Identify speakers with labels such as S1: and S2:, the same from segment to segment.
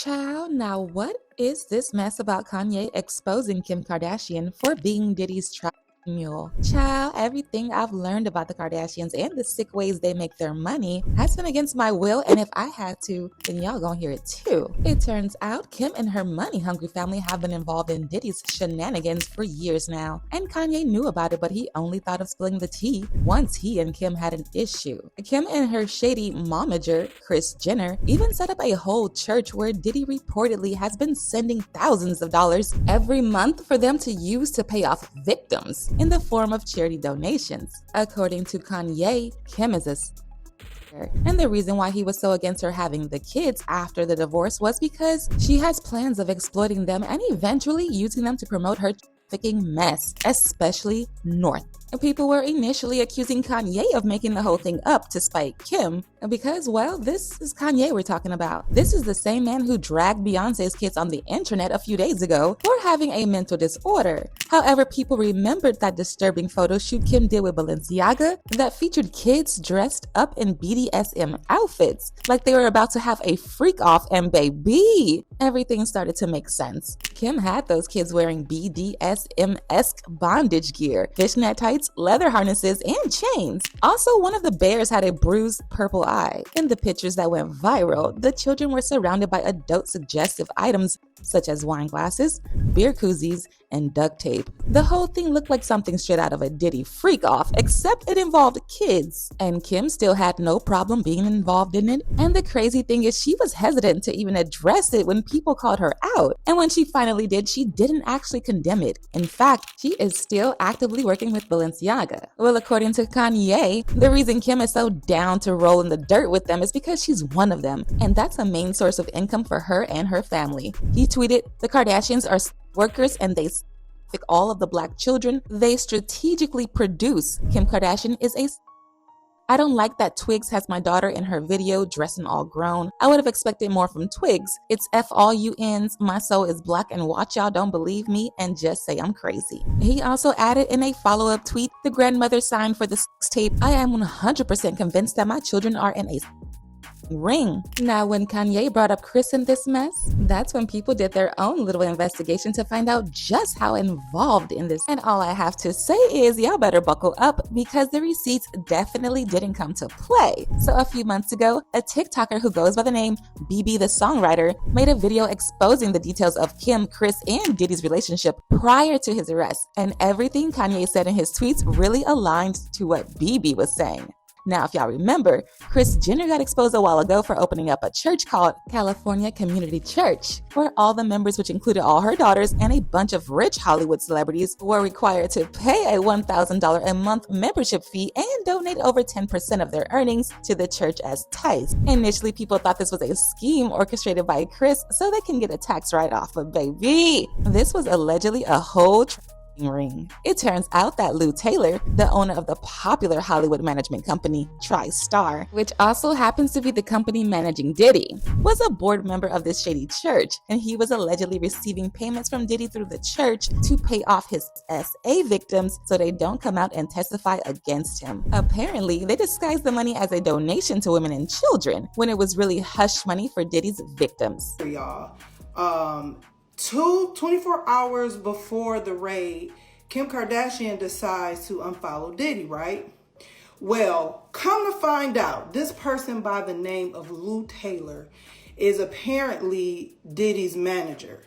S1: Child, now what is this mess about Kanye exposing Kim Kardashian for being Diddy's mule? Child, everything I've learned about the Kardashians and the sick ways they make their money has been against my will, and if I had to, then y'all gonna hear it too. It turns out Kim and her money-hungry family have been involved in Diddy's shenanigans for years now, and Kanye knew about it, but he only thought of spilling the tea once he and Kim had an issue. Kim and her shady momager, Kris Jenner, even set up a whole church where Diddy reportedly has been sending thousands of dollars every month for them to use to pay off victims in the form of charity donations. According to Kanye, Kim is a and the reason why he was so against her having the kids after the divorce was because she has plans of exploiting them and eventually using them to promote her trafficking mess, especially north. And people were initially accusing Kanye of making the whole thing up to spite Kim because, well, this is Kanye we're talking about. This is the same man who dragged Beyonce's kids on the internet a few days ago for having a mental disorder. However, people remembered that disturbing photo shoot Kim did with Balenciaga that featured kids dressed up in BDSM outfits, like they were about to have a freak off, and baby, everything started to make sense. Kim had those kids wearing BDSM-esque bondage gear, fishnet tights, leather harnesses, and chains. Also, one of the bears had a bruised purple eye. In the pictures that went viral, the children were surrounded by adult suggestive items such as wine glasses, beer koozies, and duct tape. The whole thing looked like something straight out of a Diddy freak-off, except it involved kids. And Kim still had no problem being involved in it. And the crazy thing is she was hesitant to even address it when people called her out. And when she finally did, she didn't actually condemn it. In fact, she is still actively working with Balenciaga. Well, according to Kanye, the reason Kim is so down to roll in the dirt with them is because she's one of them. And that's a main source of income for her and her family. He tweeted, "The Kardashians are workers and they all of the black children they strategically produce. Kim Kardashian is a I don't like that Twigs has my daughter in her video dressing all grown. I would have expected more from Twigs. It's F all you ends, my soul is black, and watch y'all don't believe me and just say I'm crazy." He also added in a follow-up tweet, "The grandmother signed for the sex tape. I am 100% convinced that my children are in a ring." Now, when Kanye brought up Kris in this mess, that's when people did their own little investigation to find out just how involved in this. And all I have to say is y'all better buckle up because the receipts definitely didn't come to play. So a few months ago, a TikToker who goes by the name BB the Songwriter made a video exposing the details of Kim, Kris, and Diddy's relationship prior to his arrest. And everything Kanye said in his tweets really aligned to what BB was saying. Now, if y'all remember, Kris Jenner got exposed a while ago for opening up a church called California Community Church, where all the members, which included all her daughters and a bunch of rich Hollywood celebrities, were required to pay a $1,000 a month membership fee and donate over 10% of their earnings to the church as tithes. Initially, people thought this was a scheme orchestrated by Kris so they can get a tax write-off, but baby, this was allegedly a whole ring. It turns out that Lou Taylor, the owner of the popular Hollywood management company TriStar, which also happens to be the company managing Diddy, was a board member of this shady church, and he was allegedly receiving payments from Diddy through the church to pay off his SA victims so they don't come out and testify against him. Apparently, they disguised the money as a donation to women and children when it was really hush money for Diddy's victims.
S2: Y'all, 24 hours before the raid, Kim Kardashian decides to unfollow Diddy, right? Well, come to find out, this person by the name of Lou Taylor is apparently Diddy's manager.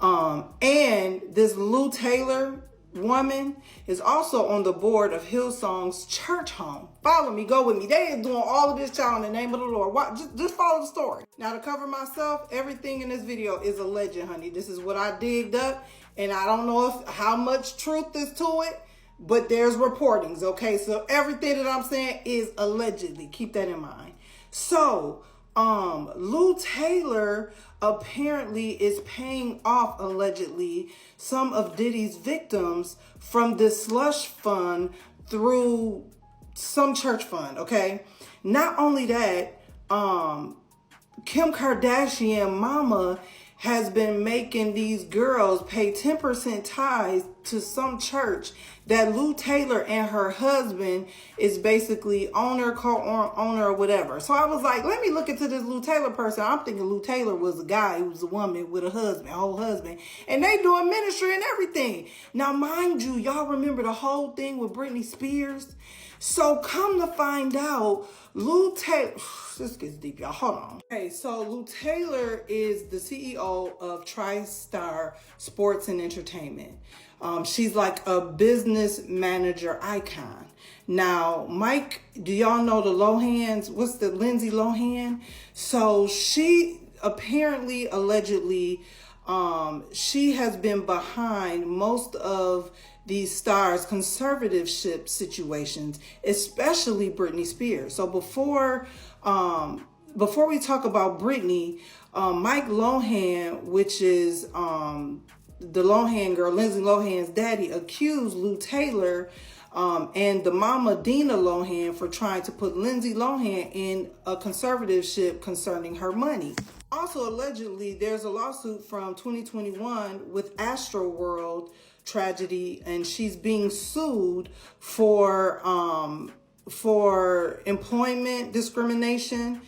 S2: And this Lou Taylor woman is also on the board of Hillsong's church home. Follow me, go with me. They is doing all of this, child, in the name of the Lord. Just follow the story. Now, to cover myself, everything in this video is a legend, honey. This is what I digged up, and I don't know how much truth is to it, but there's reportings, okay? So everything that I'm saying is allegedly. Keep that in mind. So, Lou Taylor apparently is paying off, allegedly, some of Diddy's victims from this slush fund through some church fund, okay? Not only that, Kim Kardashian mama has been making these girls pay 10% tithes to some church that Lou Taylor and her husband is basically owner, co-owner, or whatever. So I was like, let me look into this Lou Taylor person. I'm thinking Lou Taylor was a guy who was a woman with a husband, whole husband. And they doing ministry and everything. Now, mind you, y'all remember the whole thing with Britney Spears? So come to find out, Lou Taylor, this gets deep, y'all, hold on. Okay, so Lou Taylor is the CEO of TriStar Sports and Entertainment. She's like a business manager icon. Now, Mike, do y'all know the Lohans? What's the Lindsay Lohan? So she apparently, allegedly, she has been behind most of these stars' conservatorship situations, especially Britney Spears. So before we talk about Britney, Mike Lohan, which is the Lohan girl, Lindsay Lohan's daddy, accused Lou Taylor and the mama Dina Lohan for trying to put Lindsay Lohan in a conservatorship concerning her money. Also, allegedly, there's a lawsuit from 2021 with Astroworld tragedy, and she's being sued for employment discrimination.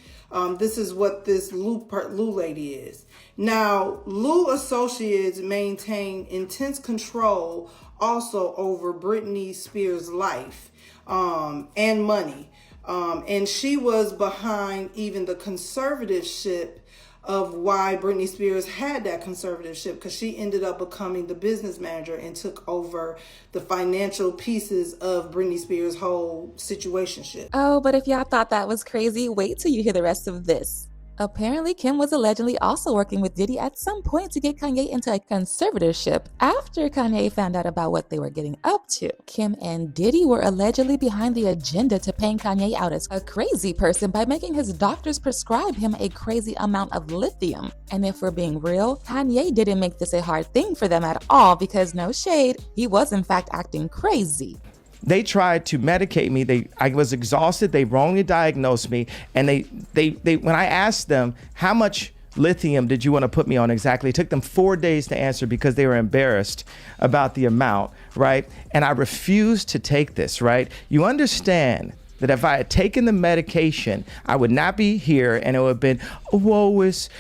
S2: This is what this Lou lady is. Now, Lou Associates maintain intense control also over Britney Spears' life and money. And she was behind even the conservatorship of why Britney Spears had that conservatorship, because she ended up becoming the business manager and took over the financial pieces of Britney Spears' whole situationship.
S1: Oh, but if y'all thought that was crazy, wait till you hear the rest of this. Apparently, Kim was allegedly also working with Diddy at some point to get Kanye into a conservatorship after Kanye found out about what they were getting up to. Kim and Diddy were allegedly behind the agenda to paying Kanye out as a crazy person by making his doctors prescribe him a crazy amount of lithium. And if we're being real, Kanye didn't make this a hard thing for them at all, because no shade, he was in fact acting crazy.
S3: They tried to medicate me. I was exhausted. They wrongly diagnosed me. And they when I asked them, how much lithium did you want to put me on exactly? It took them 4 days to answer because they were embarrassed about the amount, right? And I refused to take this, right? You understand that if I had taken the medication, I would not be here, and it would have been,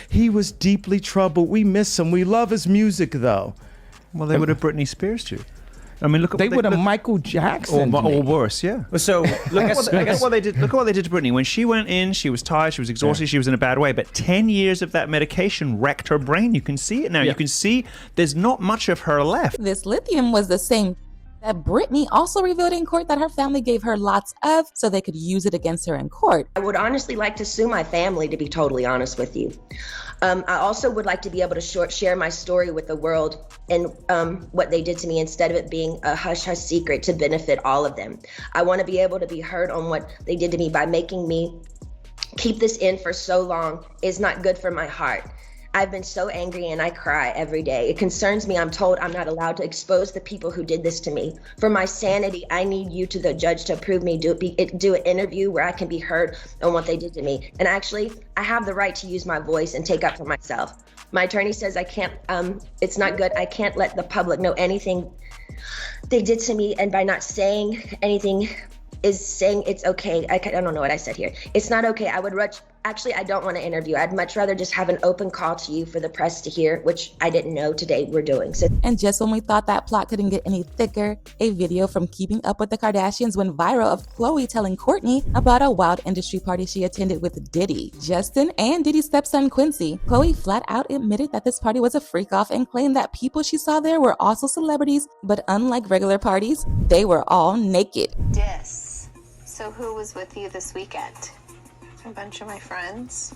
S3: he was deeply troubled. We miss him. We love his music, though.
S4: Well, they would have Britney Spears too. I mean, look at
S3: they would have Michael Jackson
S4: or worse, yeah. So look at what they did. Look at what they did to Britney. When she went in, she was tired, she was exhausted, she was in a bad way. But 10 years of that medication wrecked her brain. You can see it now. Yeah. You can see there's not much of her left.
S1: This lithium was the same that Britney also revealed in court that her family gave her lots of so they could use it against her in court.
S5: I would honestly like to sue my family, to be totally honest with you. I also would like to be able to share my story with the world and what they did to me, instead of it being a hush-hush secret to benefit all of them. I want to be able to be heard on what they did to me. By making me keep this in for so long is not good for my heart. I've been so angry and I cry every day. It concerns me. I'm told I'm not allowed to expose the people who did this to me. For my sanity, I need you, to the judge, to approve me, do an interview where I can be heard on what they did to me. And actually, I have the right to use my voice and take up for myself. My attorney says I can't, it's not good. I can't let the public know anything they did to me. And by not saying anything is saying it's okay. I don't know what I said here. It's not okay. I don't want to interview. I'd much rather just have an open call to you for the press to hear, which I didn't know today we're doing. So.
S1: And just when we thought that plot couldn't get any thicker, a video from Keeping Up with the Kardashians went viral of Khloe telling Kourtney about a wild industry party she attended with Diddy, Justin, and Diddy's stepson Quincy. Khloe flat out admitted that this party was a freak-off and claimed that people she saw there were also celebrities, but unlike regular parties, they were all naked.
S6: So who was with you this weekend? A bunch of my friends.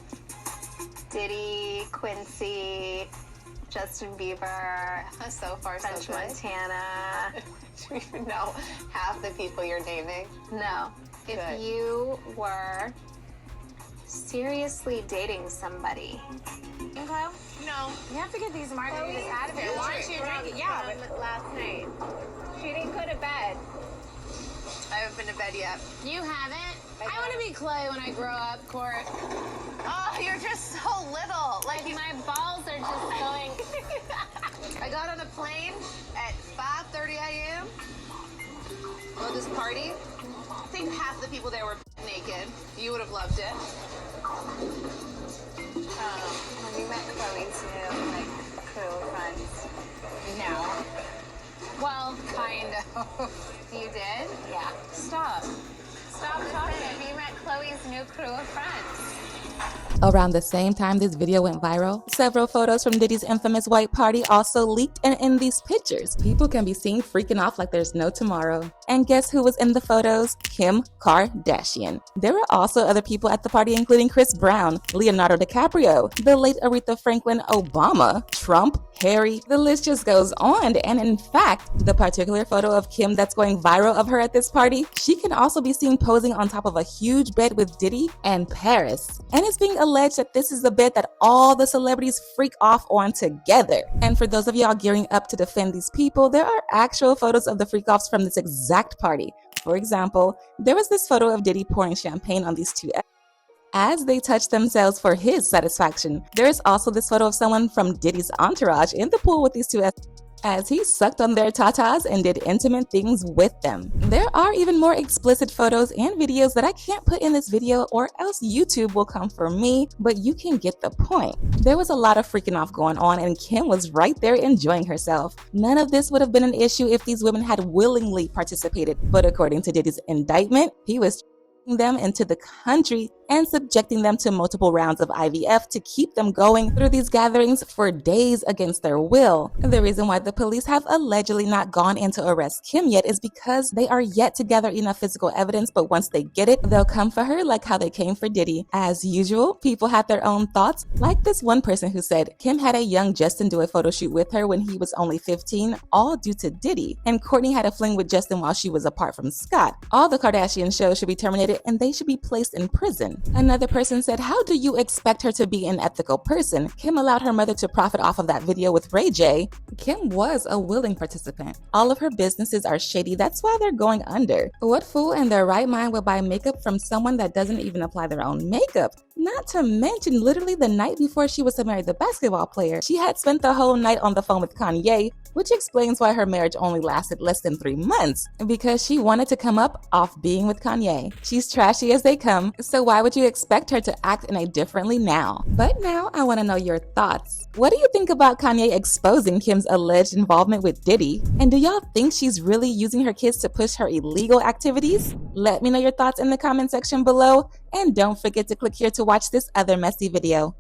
S6: Diddy, Quincy, Justin Bieber, so far French so good. Montana. Do you even know half the people you're naming? No. Good. If you were seriously dating somebody.
S7: Okay? No. You have to get these margaritas out of here. Why aren't you drinking? Yeah, but last night. She didn't go to bed.
S6: I haven't been to bed yet.
S7: You haven't? I want to be Clay when I grow up, Court.
S6: Oh, you're just so little.
S7: Like, my balls are just going
S6: this party? I think half the people there were naked. You would have loved it.
S7: Have you met Chloe's new, like, crew of friends? No. Well, kind of. You did? Yeah. Stop. Stop talking. Have you met Chloe's new crew of friends?
S1: Around the same time this video went viral, several photos from Diddy's infamous white party also leaked, and in these pictures, people can be seen freaking off like there's no tomorrow. And guess who was in the photos? Kim Kardashian. There were also other people at the party, including Chris Brown, Leonardo DiCaprio, the late Aretha Franklin, Obama, Trump, Harry, the list just goes on. And in fact, the particular photo of Kim that's going viral of her at this party, she can also be seen posing on top of a huge bed with Diddy and Paris. And it's being alleged that this is the bed that all the celebrities freak off on together. And for those of y'all gearing up to defend these people, there are actual photos of the freak-offs from this exact party. For example, there was this photo of Diddy pouring champagne on these two as they touch themselves for his satisfaction. There is also this photo of someone from Diddy's entourage in the pool with these two as he sucked on their tatas and did intimate things with them. There are even more explicit photos and videos that I can't put in this video or else YouTube will come for me, but you can get the point. There was a lot of freaking off going on and Kim was right there enjoying herself. None of this would have been an issue if these women had willingly participated, but according to Diddy's indictment, he was them into the country and subjecting them to multiple rounds of IVF to keep them going through these gatherings for days against their will. The reason why the police have allegedly not gone in to arrest Kim yet is because they are yet to gather enough physical evidence, but once they get it, they'll come for her like how they came for Diddy. As usual, people have their own thoughts, like this one person who said Kim had a young Justin do a photo shoot with her when he was only 15, all due to Diddy, and Kourtney had a fling with Justin while she was apart from Scott. All the Kardashian shows should be terminated and they should be placed in prison. Another person said, how do you expect her to be an ethical person? Kim allowed her mother to profit off of that video with Ray J. Kim was a willing participant. All of her businesses are shady, that's why they're going under. What fool in their right mind would buy makeup from someone that doesn't even apply their own makeup? Not to mention, literally the night before she was to marry the basketball player, she had spent the whole night on the phone with Kanye, which explains why her marriage only lasted less than 3 months, because she wanted to come up off being with Kanye. She's trashy as they come, so why would you expect her to act any differently now? But now I want to know your thoughts. What do you think about Kanye exposing Kim's alleged involvement with Diddy? And do y'all think she's really using her kids to push her illegal activities? Let me know your thoughts in the comment section below, and don't forget to click here to watch this other messy video.